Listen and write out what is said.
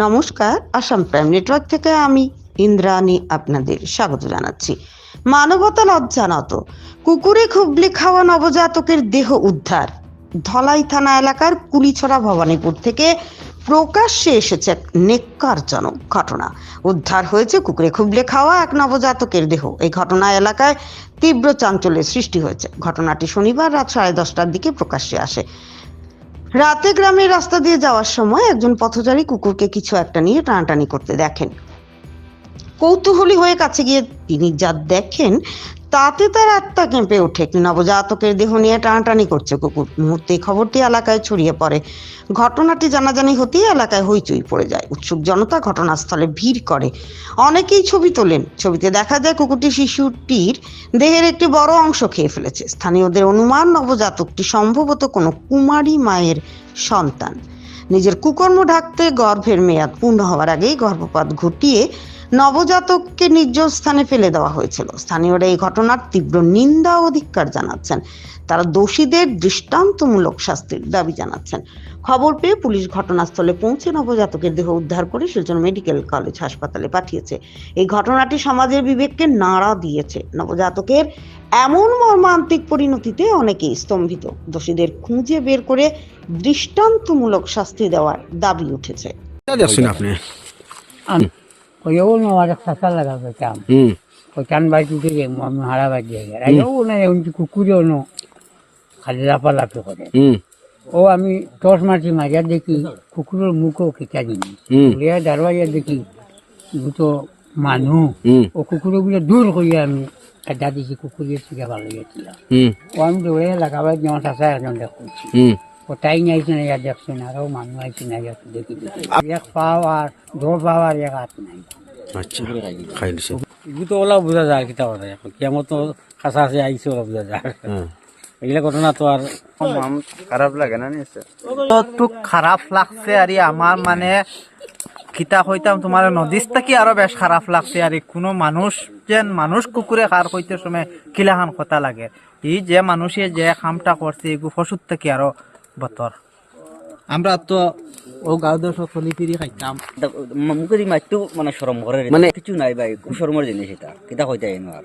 নমস্কার, Assam prime network থেকে আমি ইন্দ্রাণী আপনাদের স্বাগত জানাচ্ছি। মানবতা লজ্জা নত, কুকুরে খুবলি খাওয়া নবজাতকের দেহ উদ্ধার। ধলাই থানা এলাকার কুলিছড়া ভবানীপুর থেকে প্রকাশ্যে এসেছে এক নেক্কারজনক ঘটনা। উদ্ধার হয়েছে কুকুরে খুবলে খাওয়া এক নবজাতকের দেহ। এই ঘটনা এলাকায় তীব্র চাঞ্চল্যের সৃষ্টি হয়েছে। ঘটনাটি শনিবার রাত 10:30টার দিকে প্রকাশ্যে আসে। রাতে গ্রামের রাস্তা দিয়ে যাওয়ার সময় একজন পথচারী কুকুরকে কিছু একটা নিয়ে টানাটানি করতে দেখেন। কৌতূহলী হয়ে কাছে গিয়ে তিনি যা দেখেন তাতে তার আত্মা কেঁপে ওঠে। একটি নবজাতকের দেহ নিয়ে টানাটানি করছে কুকুর। মুহূর্তে খবরটি এলাকায় ছড়িয়ে পড়ে। ঘটনাটি জানাজানি হতেই এলাকায় হইচই পড়ে যায়। উৎসুক জনতা ঘটনাস্থলে ভিড় করে। অনেকেই ছবি তোলেন। ছবিতে দেখা যায় কুকুরটি শিশুটির দেহের একটি বড় অংশ খেয়ে ফেলেছে। স্থানীয়দের অনুমান নবজাতকটি সম্ভবত কোনো কুমারী মায়ের সন্তান। নিজের কুকর্ম ঢাকতে গর্ভের মেয়াদ পূর্ণ হওয়ার আগেই গর্ভপাত ঘটিয়ে নবজাতককে নির্জন স্থানে ফেলে দেওয়া হয়েছিল। স্থানীয়রা এই ঘটনার তীব্র নিন্দা ও ধিক্কার জানাচ্ছেন। তারা দোষীদের দৃষ্টান্তমূলক শাস্তির দাবি জানাচ্ছেন। খবর পেয়ে পুলিশ ঘটনাস্থলে পৌঁছে নবজাতকের দেহ উদ্ধার করে শিলচর মেডিকেল কলেজ হাসপাতালে পাঠিয়েছে। এই ঘটনাটি সমাজের বিবেককে নাড়া দিয়েছে। নবজাতকের এমন মর্মান্তিক পরিণতিতে অনেকেই স্তম্ভিত। দোষীদের খুঁজে বের করে দৃষ্টান্তমূলক শাস্তি দেওয়ার দাবি উঠেছে। Oyo no ada sasal laga becam. Kocan baju dia, mami hara baju dia. Ayo na unjuk kukuri ono. Khali lapa lapi kore. O ami tos mati maja deki kukurur muko kita jini. Dia darwaja deki buto manu. O kukuru bila dur koi ami ada di si kukuri tiga balik dia. O ami doa laga baju jangan sasal jangan dekut. Kotai nya isna ya dekut na, o manu isna ya deki. Yak power, dua power ya kat na. আচ্ছা খাই লিছে এগুলো তো OLA বোঝা যায় কিতা কথা এখন কেমন তো কাছাকাছি আইসে ওলা বোঝা যায় এগুলা ঘটনা তো আর খারাপ লাগে না নিশ্চয় তো খারাপ লাগছে আর আমার মানে কিতা কইতাম তোমার নদীস থেকে আরো বেশ খারাপ লাগছে আর কোনো মানুষ যেন মানুষ কুকুরে খার কইতে সময় কিলাখান কথা লাগে এই যে মানুষে যে কামটা করছে এগু পশুর থেকে আরো বতর আমরা তো ও গাঁও দশ চলি ফিরি খাইতাম মুখে মাছটো মানে সরম করে মানে কিছু নাই ভাই খুব সরমের জিনিস এটা কিতা কইতে আর